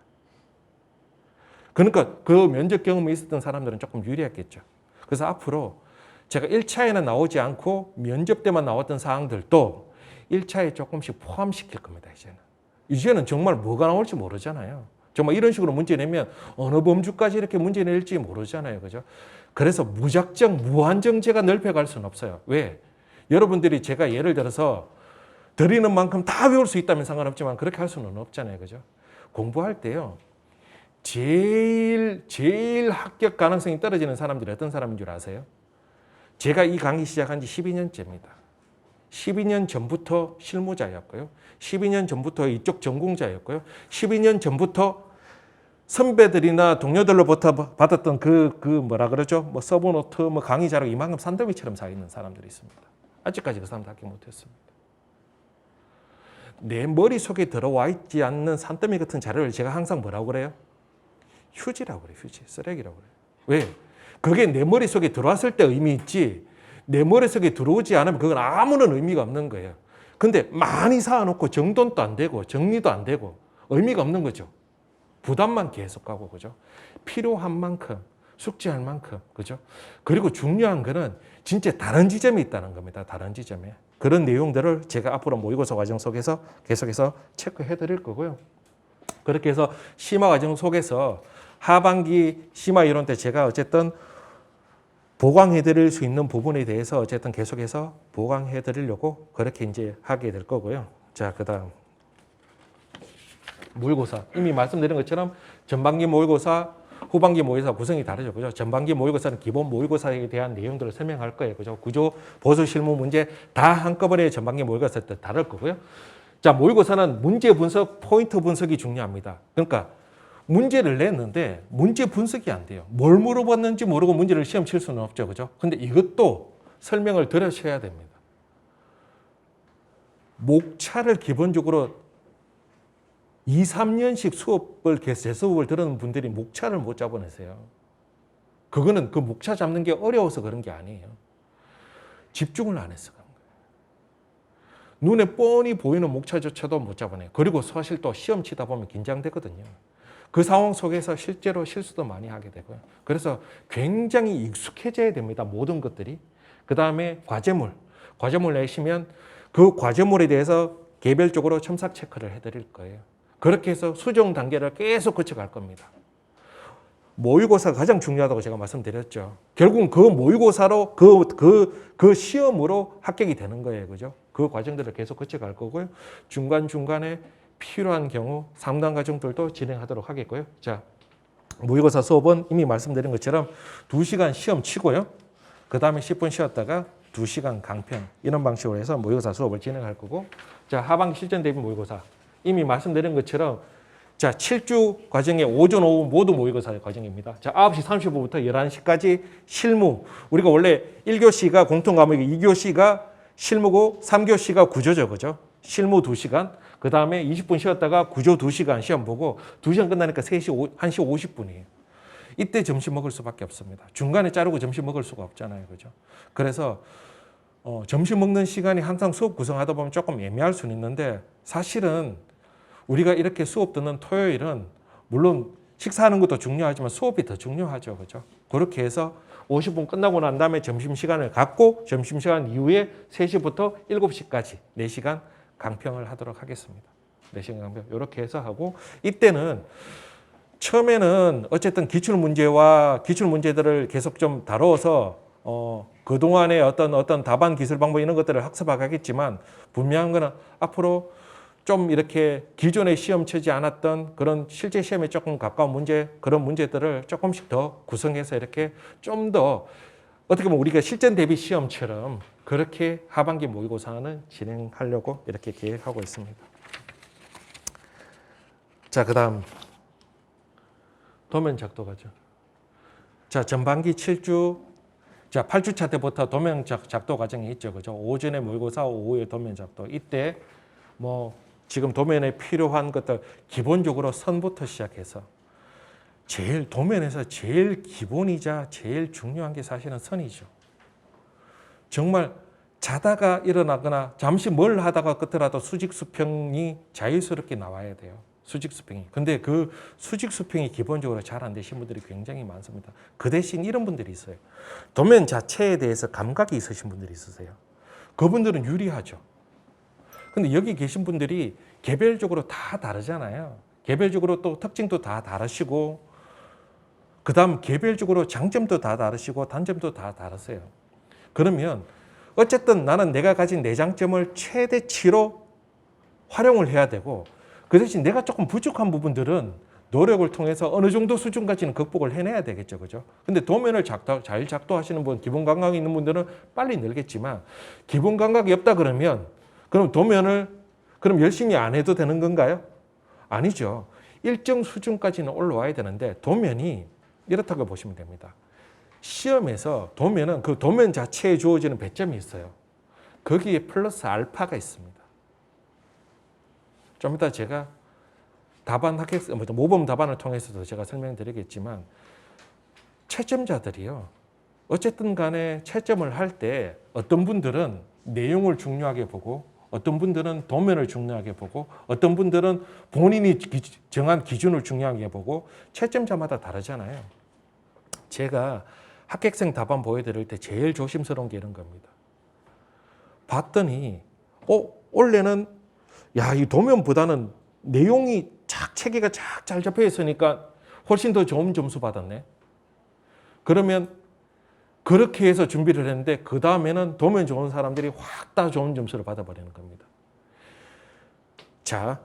그러니까 그 면접 경험이 있었던 사람들은 조금 유리했겠죠. 그래서 앞으로 제가 1차에는 나오지 않고 면접 때만 나왔던 사항들도 1차에 조금씩 포함시킬 겁니다. 이제는 정말 뭐가 나올지 모르잖아요. 정말 이런 식으로 문제 내면 어느 범주까지 이렇게 문제 낼지 모르잖아요. 그죠? 그래서 무작정 무한정제가 넓혀갈 수는 없어요. 왜? 여러분들이 제가 예를 들어서 드리는 만큼 다 외울 수 있다면 상관없지만 그렇게 할 수는 없잖아요. 그죠? 공부할 때요. 제일 합격 가능성이 떨어지는 사람들이 어떤 사람인 줄 아세요? 제가 이 강의 시작한 지 12년째입니다. 12년 전부터 실무자였고요. 12년 전부터 이쪽 전공자였고요. 12년 전부터 선배들이나 동료들로부터 받았던 뭐라 그러죠? 뭐 서브노트, 뭐 강의 자료 이만큼 산더미처럼 쌓여 있는 사람들이 있습니다. 아직까지 그 사람들 합격 못했습니다. 내 머릿속에 들어와 있지 않는 산더미 같은 자료를 제가 항상 뭐라고 그래요? 휴지라고 그래요. 휴지. 쓰레기라고 그래요. 왜? 그게 내 머릿속에 들어왔을 때 의미 있지 내 머릿속에 들어오지 않으면 그건 아무런 의미가 없는 거예요. 근데 많이 쌓아놓고 정돈도 안 되고 정리도 안 되고 의미가 없는 거죠. 부담만 계속하고 그죠? 필요한 만큼 숙지할 만큼 그죠? 그리고 중요한 거는 진짜 다른 지점이 있다는 겁니다. 다른 지점에. 그런 내용들을 제가 앞으로 모의고사 과정 속에서 계속해서 체크해 드릴 거고요. 그렇게 해서 심화 과정 속에서 하반기 심화 이론 때 제가 어쨌든 보강해 드릴 수 있는 부분에 대해서 어쨌든 계속해서 보강해 드리려고 그렇게 이제 하게 될 거고요. 자, 그다음 모의고사. 이미 말씀드린 것처럼 전반기 모의고사, 후반기 모의고사 구성이 다르죠. 그죠? 전반기 모의고사는 기본 모의고사에 대한 내용들을 설명할 거예요. 그죠? 구조, 보수, 실무 문제 다 한꺼번에 전반기 모의고사 때 다룰 거고요. 자, 모의고사는 문제 분석, 포인트 분석이 중요합니다. 그러니까 문제를 냈는데 문제 분석이 안 돼요. 뭘 물어봤는지 모르고 문제를 시험 칠 수는 없죠. 그죠? 근데 이것도 설명을 들으셔야 됩니다. 목차를 기본적으로 2, 3년씩 제 수업을 들은 분들이 목차를 못 잡아내세요. 그거는 그 목차 잡는 게 어려워서 그런 게 아니에요. 집중을 안 해서 그런 거예요. 눈에 뻔히 보이는 목차조차도 못 잡아내요. 그리고 사실 또 시험 치다 보면 긴장되거든요. 그 상황 속에서 실제로 실수도 많이 하게 되고요. 그래서 굉장히 익숙해져야 됩니다. 모든 것들이. 그 다음에 과제물 내시면 그 과제물에 대해서 개별적으로 첨삭 체크를 해드릴 거예요. 그렇게 해서 수정 단계를 계속 거쳐갈 겁니다. 모의고사가 가장 중요하다고 제가 말씀드렸죠. 결국은 그 모의고사로 그 시험으로 합격이 되는 거예요. 그죠? 그 과정들을 계속 거쳐갈 거고요. 중간중간에 필요한 경우 상담 과정들도 진행하도록 하겠고요. 자, 모의고사 수업은 이미 말씀드린 것처럼 2시간 시험 치고요. 그 다음에 10분 쉬었다가 2시간 강편 이런 방식으로 해서 모의고사 수업을 진행할 거고 자, 하반기 실전 대비 모의고사 이미 말씀드린 것처럼 자, 7주 과정에 오전, 오후 모두 모의고사 과정입니다. 자, 9시 30분부터 11시까지 실무. 우리가 원래 1교시가 공통 과목이 2교시가 실무고 3교시가 구조죠. 그죠? 실무 2시간. 그 다음에 20분 쉬었다가 구조 2시간 시험 보고 2시간 끝나니까 1시 50분이에요. 이때 점심 먹을 수밖에 없습니다. 중간에 자르고 점심 먹을 수가 없잖아요. 그죠? 그래서 점심 먹는 시간이 항상 수업 구성하다 보면 조금 애매할 수는 있는데 사실은 우리가 이렇게 수업 듣는 토요일은 물론 식사하는 것도 중요하지만 수업이 더 중요하죠. 그죠? 그렇게 해서 50분 끝나고 난 다음에 점심시간을 갖고 점심시간 이후에 3시부터 7시까지 4시간 강평을 하도록 하겠습니다. 4시간 강평 이렇게 해서 하고 이때는 처음에는 어쨌든 기출문제와 기출문제들을 계속 좀 다뤄서 그동안의 어떤 답안 기술 방법 이런 것들을 학습하겠지만 분명한 거는 앞으로 좀 이렇게 기존의 시험 치지 않았던 그런 실제 시험에 조금 가까운 문제, 그런 문제들을 조금씩 더 구성해서 이렇게 좀 더 어떻게 보면 우리가 실전 대비 시험처럼 그렇게 하반기 모의고사는 진행하려고 이렇게 계획하고 있습니다. 자, 그 다음 도면 작도가죠. 자, 전반기 7주, 자, 8주차 때부터 도면 작도 과정이 있죠. 그죠? 오전에 모의고사, 오후에 도면 작도. 이때 뭐 지금 도면에 필요한 것들 기본적으로 선부터 시작해서 제일 도면에서 제일 기본이자 제일 중요한 게 사실은 선이죠. 정말 자다가 일어나거나 잠시 뭘 하다가 끝이라도 수직 수평이 자유스럽게 나와야 돼요. 수직 수평이. 근데 그 수직 수평이 기본적으로 잘 안 되신 분들이 굉장히 많습니다. 그 대신 이런 분들이 있어요. 도면 자체에 대해서 감각이 있으신 분들이 있으세요. 그분들은 유리하죠. 근데 여기 계신 분들이 개별적으로 다 다르잖아요. 개별적으로 또 특징도 다 다르시고 그 다음 개별적으로 장점도 다 다르시고 단점도 다 다르세요. 그러면 어쨌든 나는 내가 가진 내 장점을 최대치로 활용을 해야 되고 그 대신 내가 조금 부족한 부분들은 노력을 통해서 어느 정도 수준까지는 극복을 해내야 되겠죠. 그죠? 근데 도면을 잘 작도하시는 분, 기본 감각이 있는 분들은 빨리 늘겠지만 기본 감각이 없다 그러면 그럼 도면을 그럼 열심히 안 해도 되는 건가요? 아니죠. 일정 수준까지는 올라와야 되는데 도면이 이렇다고 보시면 됩니다. 시험에서 도면은 그 도면 자체에 주어지는 배점이 있어요. 거기에 플러스 알파가 있습니다. 좀 이따 제가 답안 모범 답안을 통해서도 제가 설명드리겠지만 채점자들이요. 어쨌든 간에 채점을 할 때 어떤 분들은 내용을 중요하게 보고 어떤 분들은 도면을 중요하게 보고 어떤 분들은 본인이 정한 기준을 중요하게 보고 채점자마다 다르잖아요. 제가 합격생 답안 보여드릴 때 제일 조심스러운 게 이런 겁니다. 봤더니 원래는 이 도면보다는 내용이 체계가 잘 잡혀 있으니까 훨씬 더 좋은 점수 받았네. 그러면 그렇게 해서 준비를 했는데 그 다음에는 도면 좋은 사람들이 확 다 좋은 점수를 받아버리는 겁니다. 자,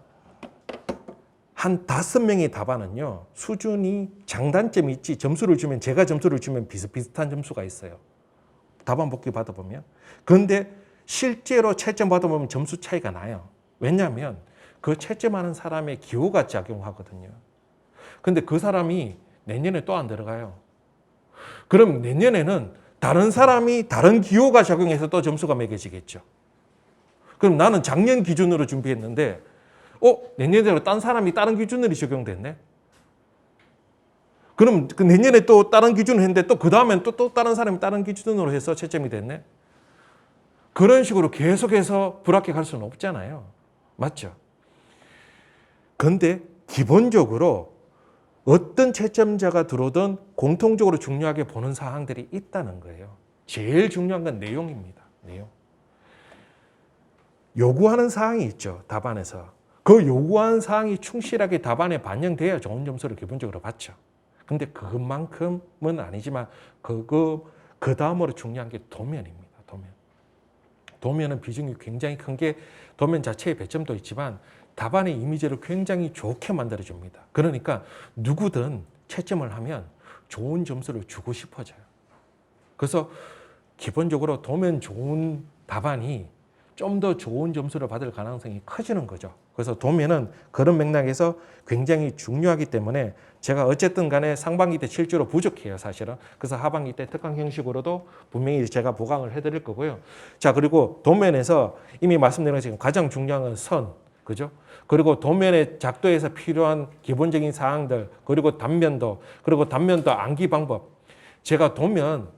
한 5명의 답안은요. 수준이 장단점이 있지 점수를 주면 제가 점수를 주면 비슷비슷한 점수가 있어요. 답안 복귀 받아보면. 그런데 실제로 채점 받아보면 점수 차이가 나요. 왜냐하면 그 채점하는 사람의 기호가 작용하거든요. 근데 그 사람이 내년에 또 안 들어가요. 그럼 내년에는 다른 사람이 다른 기호가 작용해서 또 점수가 매겨지겠죠. 그럼 나는 작년 기준으로 준비했는데 내년에는 딴 사람이 다른 기준으로 적용됐네. 그럼 그 내년에 또 다른 기준을 했는데 또 그 다음엔 또 다른 사람이 다른 기준으로 해서 채점이 됐네. 그런 식으로 계속해서 불합격할 수는 없잖아요. 맞죠? 그런데 기본적으로 어떤 채점자가 들어오든 공통적으로 중요하게 보는 사항들이 있다는 거예요. 제일 중요한 건 내용입니다. 내용. 요구하는 사항이 있죠. 답안에서. 그 요구하는 사항이 충실하게 답안에 반영돼야 좋은 점수를 기본적으로 받죠. 근데 그것만큼은 아니지만 그 다음으로 중요한 게 도면입니다. 도면. 도면은 비중이 굉장히 큰 게 도면 자체의 배점도 있지만 답안의 이미지를 굉장히 좋게 만들어줍니다. 그러니까 누구든 채점을 하면 좋은 점수를 주고 싶어져요. 그래서 기본적으로 도면 좋은 답안이 좀 더 좋은 점수를 받을 가능성이 커지는 거죠. 그래서 도면은 그런 맥락에서 굉장히 중요하기 때문에 제가 어쨌든 간에 상반기 때 실제로 부족해요, 사실은. 그래서 하반기 때 특강 형식으로도 분명히 제가 보강을 해드릴 거고요. 자, 그리고 도면에서 이미 말씀드린 것처럼 가장 중요한 건 선, 그죠? 그리고 도면의 작도에서 필요한 기본적인 사항들, 그리고 단면도, 암기 방법. 제가 도면,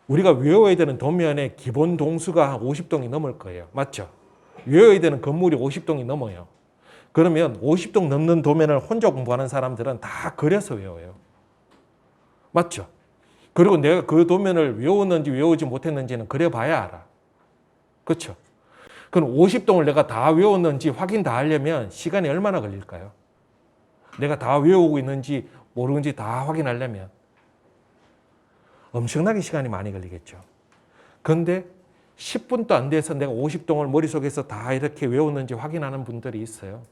우리가 외워야 되는 도면의 기본 동수가 한 50동이 넘을 거예요. 맞죠? 외워야 되는 건물이 50동이 넘어요. 그러면 50동 넘는 도면을 혼자 공부하는 사람들은 다 그려서 외워요. 맞죠? 그리고 내가 그 도면을 외웠는지 외우지 못했는지는 그려봐야 알아. 그렇죠? 그럼 50동을 내가 다 외웠는지 확인 다 하려면 시간이 얼마나 걸릴까요? 내가 다 외우고 있는지 모르는지 다 확인하려면. 엄청나게 시간이 많이 걸리겠죠. 그런데 10분도 안 돼서 내가 50동을 머릿속에서 다 이렇게 외웠는지 확인하는 분들이 있어요.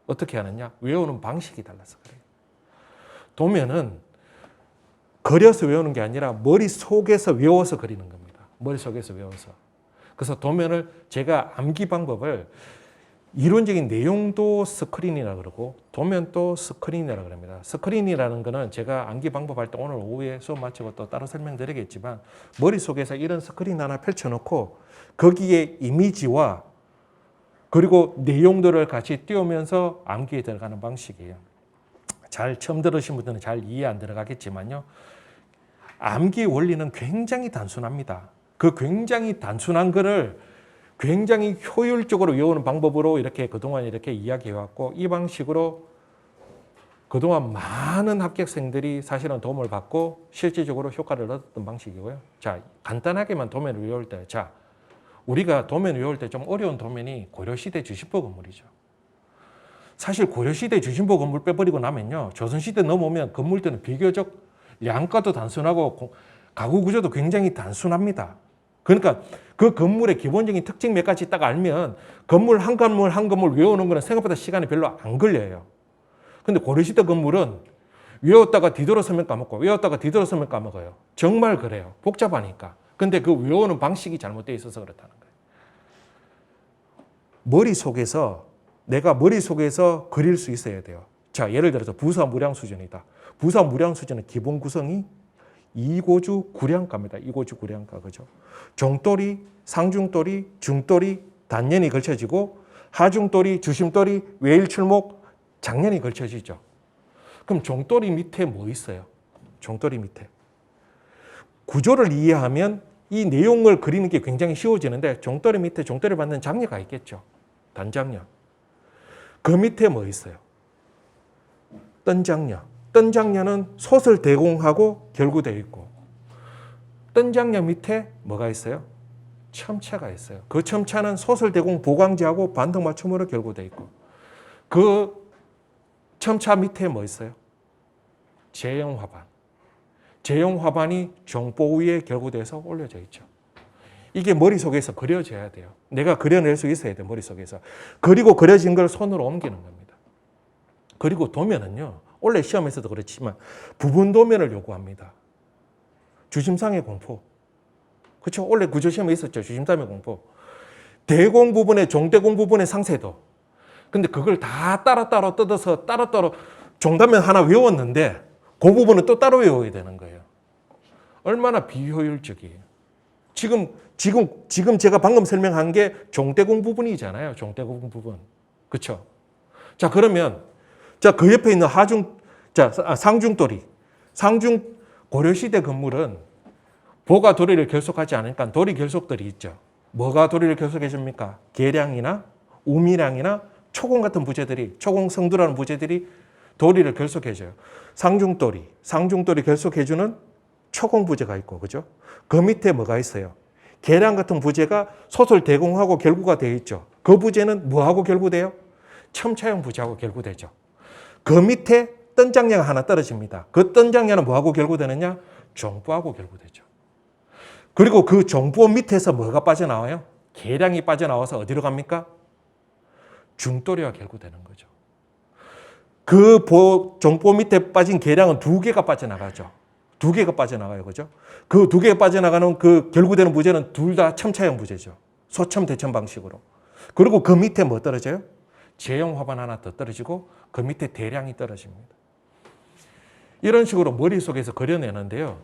어떻게 하느냐? 외우는 방식이 달라서 그래요. 도면은 그려서 외우는 게 아니라 머릿속에서 외워서 그리는 겁니다. 머릿속에서 외워서. 그래서 도면을 제가 암기 방법을 이론적인 내용도 스크린이라고 그러고 도면도 스크린이라고 그럽니다. 스크린이라는 거는 제가 암기 방법 할 때 오늘 오후에 수업 마치고 또 따로 설명드리겠지만 머릿속에서 이런 스크린 하나 펼쳐놓고 거기에 이미지와 그리고 내용들을 같이 띄우면서 암기에 들어가는 방식이에요. 잘 처음 들으신 분들은 잘 이해 안 들어가겠지만요. 암기 원리는 굉장히 단순합니다. 그 굉장히 단순한 거를 굉장히 효율적으로 외우는 방법으로 이렇게 그동안 이렇게 이야기해왔고 이 방식으로 그동안 많은 합격생들이 사실은 도움을 받고 실질적으로 효과를 얻었던 방식이고요. 자, 간단하게만 도면을 외울 때, 자, 우리가 도면을 외울 때 좀 어려운 도면이 고려시대 주신보 건물이죠. 사실 고려시대 주신보 건물 빼버리고 나면요. 조선시대 넘어오면 건물들은 비교적 량가도 단순하고 가구 구조도 굉장히 단순합니다. 그러니까 그 건물의 기본적인 특징 몇 가지 딱 알면 건물 한 건물 한 건물 외우는 거는 생각보다 시간이 별로 안 걸려요. 근데 고려시대 건물은 외웠다가 뒤돌아서면 까먹고 외웠다가 뒤돌아서면 까먹어요. 정말 그래요. 복잡하니까. 근데 그 외우는 방식이 잘못되어 있어서 그렇다는 거예요. 내가 머릿속에서 그릴 수 있어야 돼요. 자, 예를 들어서 부사무량수전이다. 부사무량수전의 기본 구성이 이고주 구량가입니다. 이고주 구량가, 그죠? 종돌이, 상중돌이, 중돌이, 단연이 걸쳐지고 하중돌이, 주심돌이, 외일출목, 장년이 걸쳐지죠. 그럼 종돌이 밑에 뭐 있어요? 종돌이 밑에. 구조를 이해하면 이 내용을 그리는 게 굉장히 쉬워지는데 종돌이 밑에 종돌이 받는 장녀가 있겠죠. 단장녀. 그 밑에 뭐 있어요? 뜬장녀. 뜬장녀는 솥을 대공하고 결구되어 있고 뜬장녀 밑에 뭐가 있어요? 첨차가 있어요. 그 첨차는 솥을 대공 보강제하고 반등맞춤으로 결구되어 있고 그 첨차 밑에 뭐 있어요? 제형화반. 제형화반이 종보 위에 결구돼서 올려져 있죠. 이게 머릿속에서 그려져야 돼요. 내가 그려낼 수 있어야 돼요. 머릿속에서. 그리고 그려진 걸 손으로 옮기는 겁니다. 그리고 도면은요. 원래 시험에서도 그렇지만 부분 도면을 요구합니다. 주심상의 공포. 그렇죠? 원래 구조시험에 있었죠. 주심상의 공포. 대공 부분의 종대공 부분의 상세도. 근데 그걸 다 따로따로 뜯어서 따로따로 종단면 하나 외웠는데 그 부분은 또 따로 외워야 되는 거예요. 얼마나 비효율적이에요. 지금 제가 방금 설명한 게 종대공 부분이잖아요. 종대공 부분. 그렇죠? 자, 그러면 자, 그 옆에 있는 상중돌이. 고려시대 건물은 보가 도리를 결속하지 않으니까 도리 결속들이 있죠. 뭐가 도리를 결속해 줍니까? 계량이나 우미량이나 초공 같은 부재들이, 초공 성두라는 부재들이 도리를 결속해 줘요. 상중돌이 결속해 주는 초공 부재가 있고, 그죠? 그 밑에 뭐가 있어요? 계량 같은 부재가 솥을 대공하고 결구가 되어 있죠. 그 부재는 뭐하고 결구돼요? 첨차형 부재하고 결구되죠. 그 밑에 뜬장녀가 하나 떨어집니다. 그 뜬장녀는 뭐하고 결구되느냐? 종부하고 결구되죠. 그리고 그 종부 밑에서 뭐가 빠져나와요? 계량이 빠져나와서 어디로 갑니까? 중도리와 결구되는 거죠. 그 종부 밑에 빠진 계량은 두 개가 빠져나가죠. 두 개가 빠져나가요. 그죠? 그 두 개가 빠져나가는 그 결구되는 부재는 둘 다 첨차형 부재죠. 소첨, 대첨 방식으로. 그리고 그 밑에 뭐 떨어져요? 제형 화반 하나 더 떨어지고 그 밑에 대량이 떨어집니다. 이런 식으로 머릿속에서 그려내는데요.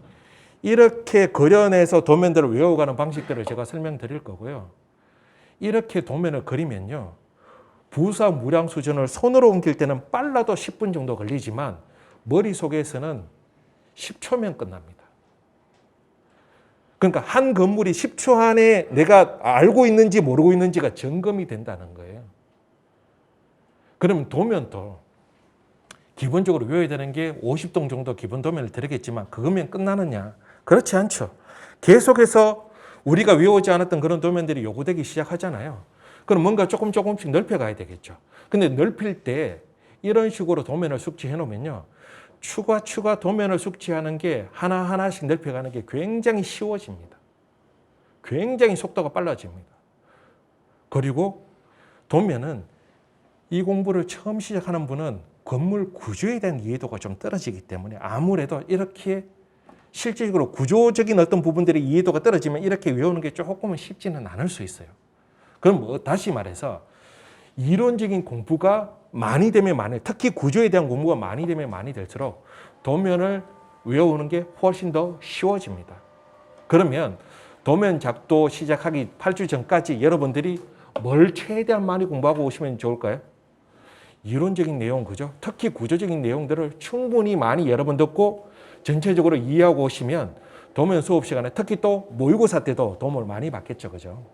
이렇게 그려내서 도면들을 외워가는 방식들을 제가 설명드릴 거고요. 이렇게 도면을 그리면요. 부사무량수전을 손으로 옮길 때는 빨라도 10분 정도 걸리지만 머릿속에서는 10초면 끝납니다. 그러니까 한 건물이 10초 안에 내가 알고 있는지 모르고 있는지가 점검이 된다는 거예요. 그러면 도면도 기본적으로 외워야 되는 게 50동 정도 기본 도면을 드리겠지만 그거면 끝나느냐? 그렇지 않죠. 계속해서 우리가 외우지 않았던 그런 도면들이 요구되기 시작하잖아요. 그럼 뭔가 조금씩 넓혀가야 되겠죠. 근데 넓힐 때 이런 식으로 도면을 숙지해 놓으면요. 추가 도면을 숙지하는 게 하나하나씩 넓혀가는 게 굉장히 쉬워집니다. 굉장히 속도가 빨라집니다. 그리고 도면은 이 공부를 처음 시작하는 분은 건물 구조에 대한 이해도가 좀 떨어지기 때문에 아무래도 이렇게 실질적으로 구조적인 어떤 부분들의 이해도가 떨어지면 이렇게 외우는 게 조금은 쉽지는 않을 수 있어요. 그럼 다시 말해서 이론적인 공부가 많이 되면 많이, 특히 구조에 대한 공부가 많이 되면 많이 될수록 도면을 외우는 게 훨씬 더 쉬워집니다. 그러면 도면 작도 시작하기 8주 전까지 여러분들이 뭘 최대한 많이 공부하고 오시면 좋을까요? 이론적인 내용, 그죠? 특히 구조적인 내용들을 충분히 많이 여러 번 듣고 전체적으로 이해하고 오시면 도면 수업 시간에 특히 또 모의고사 때도 도움을 많이 받겠죠, 그죠?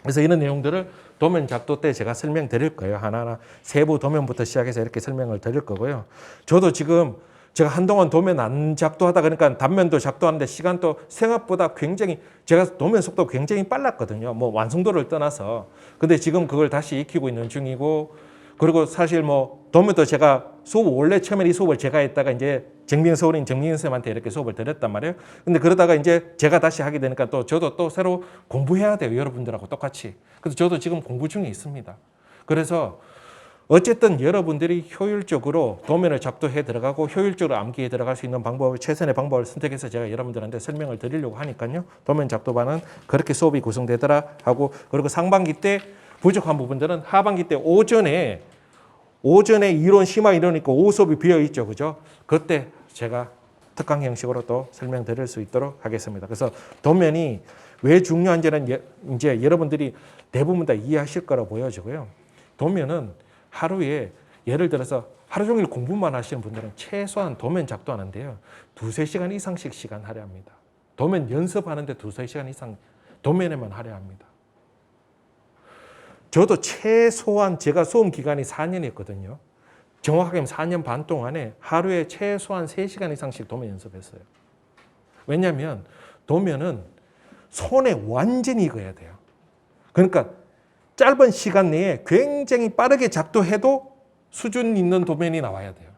그래서 이런 내용들을 도면 작도 때 제가 설명드릴 거예요. 하나하나 세부 도면부터 시작해서 이렇게 설명을 드릴 거고요. 저도 지금 제가 한동안 도면 안 작도하다 그러니까 단면도 작도하는데 시간도 생각보다 굉장히 제가 도면 속도 굉장히 빨랐거든요. 뭐 완성도를 떠나서. 근데 지금 그걸 다시 익히고 있는 중이고 그리고 사실 뭐 도면도 제가 수업 원래 처음에 이 수업을 제가 했다가 이제 정민 서울인 정민 선생님한테 이렇게 수업을 드렸단 말이에요. 근데 그러다가 이제 제가 다시 하게 되니까 또 저도 또 새로 공부해야 돼요. 여러분들하고 똑같이. 그래서 저도 지금 공부 중에 있습니다. 그래서 어쨌든 여러분들이 효율적으로 도면을 작도해 들어가고 효율적으로 암기해 들어갈 수 있는 방법을 최선의 방법을 선택해서 제가 여러분들한테 설명을 드리려고 하니까요. 도면 작도반은 그렇게 수업이 구성되더라 하고 그리고 상반기 때 부족한 부분들은 하반기 때 오전에 이론 심화 이론 있고 오후 수업이 비어 있죠. 그죠? 그때 제가 특강 형식으로 또 설명드릴 수 있도록 하겠습니다. 그래서 도면이 왜 중요한지는 이제 여러분들이 대부분 다 이해하실 거라고 보여지고요. 도면은 하루에 예를 들어서 하루 종일 공부만 하시는 분들은 최소한 도면 작도하는데요. 2-3시간 이상씩 시간 할애합니다. 도면 연습하는데 2-3시간 이상 도면에만 할애합니다. 저도 최소한 제가 수험 기간이 4년이었거든요. 정확하게 4년 반 동안에 하루에 최소한 3시간 이상씩 도면 연습했어요. 왜냐하면 도면은 손에 완전히 익어야 돼요. 그러니까 짧은 시간 내에 굉장히 빠르게 작도해도 수준 있는 도면이 나와야 돼요.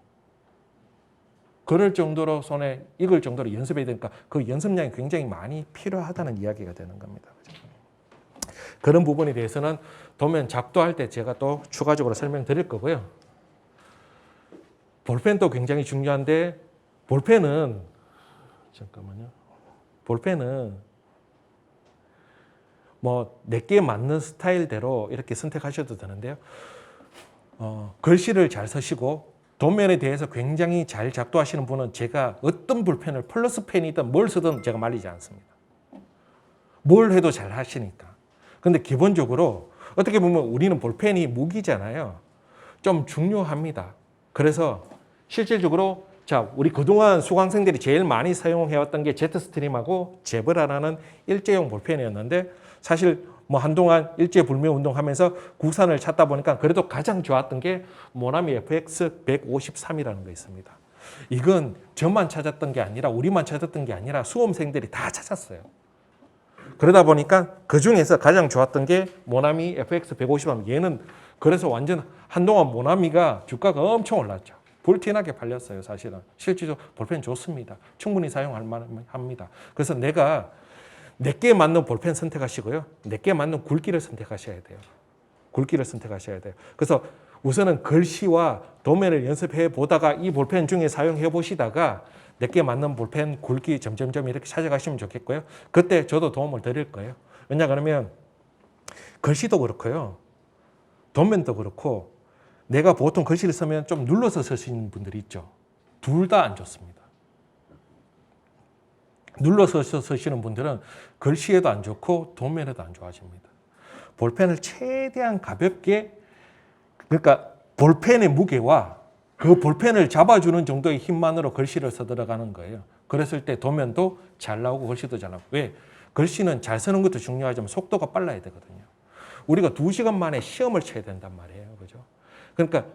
그럴 정도로 손에 익을 정도로 연습해야 되니까 그 연습량이 굉장히 많이 필요하다는 이야기가 되는 겁니다. 그런 부분에 대해서는 도면 작도할 때 제가 또 추가적으로 설명드릴 거고요. 볼펜도 굉장히 중요한데 볼펜은 뭐 내게 맞는 스타일대로 이렇게 선택하셔도 되는데요. 글씨를 잘 쓰시고 도면에 대해서 굉장히 잘 작도하시는 분은 제가 어떤 볼펜을 플러스 펜이든 뭘 쓰든 제가 말리지 않습니다. 뭘 해도 잘 하시니까. 근데 기본적으로 어떻게 보면 우리는 볼펜이 무기잖아요. 좀 중요합니다. 그래서 실질적으로 자, 우리 그동안 수강생들이 제일 많이 사용해왔던 게 제트스트림하고 제브라라는 일제용 볼펜이었는데 사실 뭐 한동안 일제불매 운동하면서 국산을 찾다 보니까 그래도 가장 좋았던 게 모나미 FX 153이라는 거 있습니다. 이건 저만 찾았던 게 아니라 우리만 찾았던 게 아니라 수험생들이 다 찾았어요. 그러다 보니까 그 중에서 가장 좋았던 게 모나미 FX 153. 얘는 그래서 완전 한동안 모나미가 주가가 엄청 올랐죠. 불티나게 팔렸어요, 사실은. 실제로 볼펜 좋습니다. 충분히 사용할 만합니다. 그래서 내게 맞는 볼펜 선택하시고요. 내게 맞는 굵기를 선택하셔야 돼요. 굵기를 선택하셔야 돼요. 그래서 우선은 글씨와 도면을 연습해 보다가 이 볼펜 중에 사용해 보시다가 내게 맞는 볼펜 굵기 점점점 이렇게 찾아가시면 좋겠고요. 그때 저도 도움을 드릴 거예요. 왜냐 그러면 글씨도 그렇고요. 도면도 그렇고 내가 보통 글씨를 쓰면 좀 눌러서 쓰시는 분들이 있죠. 둘 다 안 좋습니다. 눌러서 쓰시는 분들은 글씨에도 안 좋고 도면에도 안 좋아집니다. 볼펜을 최대한 가볍게 그러니까 볼펜의 무게와 그 볼펜을 잡아주는 정도의 힘만으로 글씨를 써들어가는 거예요. 그랬을 때 도면도 잘 나오고 글씨도 잘 나오고. 왜? 글씨는 잘 쓰는 것도 중요하지만 속도가 빨라야 되거든요. 우리가 2시간 만에 시험을 쳐야 된단 말이에요. 그죠? 그러니까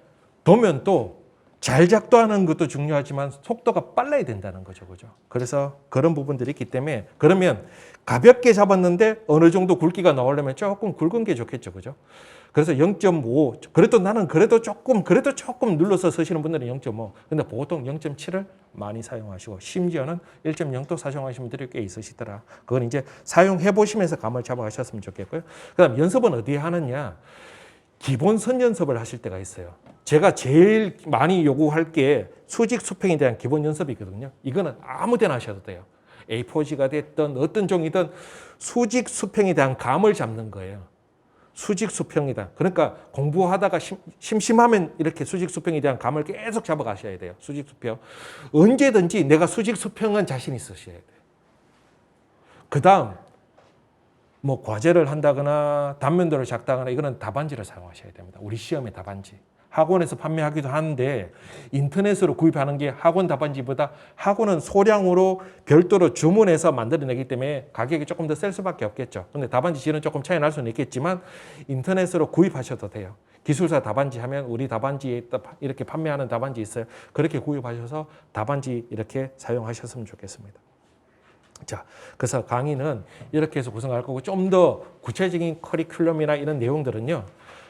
도면도 잘 작동하는 것도 중요하지만 속도가 빨라야 된다는 거죠. 그죠? 그래서 그런 부분들이 있기 때문에 그러면 가볍게 잡았는데 어느 정도 굵기가 나오려면 조금 굵은 게 좋겠죠. 그죠? 그래서 0.5, 그래도 나는 그래도 조금 눌러서 쓰시는 분들은 0.5, 근데 보통 0.7을 많이 사용하시고 심지어는 1.0도 사용하시는 분들이 꽤 있으시더라. 그건 이제 사용해 보시면서 감을 잡아가셨으면 좋겠고요. 그다음 연습은 어디에 하느냐? 기본 선 연습을 하실 때가 있어요. 제가 제일 많이 요구할 게 수직 수평에 대한 기본 연습이거든요. 이거는 아무 데나 하셔도 돼요. A4G가 됐든 어떤 종이든 수직 수평에 대한 감을 잡는 거예요. 수직 수평이다. 그러니까 공부하다가 심심하면 이렇게 수직 수평에 대한 감을 계속 잡아가셔야 돼요. 수직 수평. 언제든지 내가 수직 수평은 자신 있으셔야 돼요. 그 다음 뭐 과제를 한다거나 단면도를 작다거나 이거는 답안지를 사용하셔야 됩니다. 우리 시험의 답안지. 학원에서 판매하기도 하는데 인터넷으로 구입하는 게 학원 답안지보다 학원은 소량으로 별도로 주문해서 만들어내기 때문에 가격이 조금 더 셀 수밖에 없겠죠. 근데 답안지 질은 조금 차이 날 수는 있겠지만 인터넷으로 구입하셔도 돼요. 기술사 답안지 하면 우리 답안지에 이렇게 판매하는 답안지 있어요. 그렇게 구입하셔서 답안지 이렇게 사용하셨으면 좋겠습니다. 자, 그래서 강의는 이렇게 해서 구성할 거고 좀 더 구체적인 커리큘럼이나 이런 내용들은요.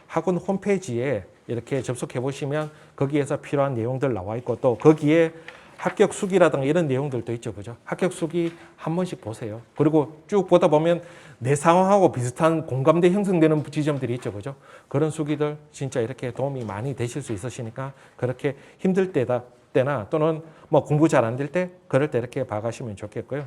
학원 홈페이지에 이렇게 접속해 보시면 거기에서 필요한 내용들 나와 있고 또 거기에 합격 수기라든가 이런 내용들도 있죠. 그죠? 합격 수기 한 번씩 보세요. 그리고 쭉 보다 보면 내 상황하고 비슷한 공감대 형성되는 지점들이 있죠. 그죠? 그런 수기들 진짜 이렇게 도움이 많이 되실 수 있으시니까 그렇게 힘들 때나 또는 뭐 공부 잘 안 될 때 그럴 때 이렇게 봐가시면 좋겠고요.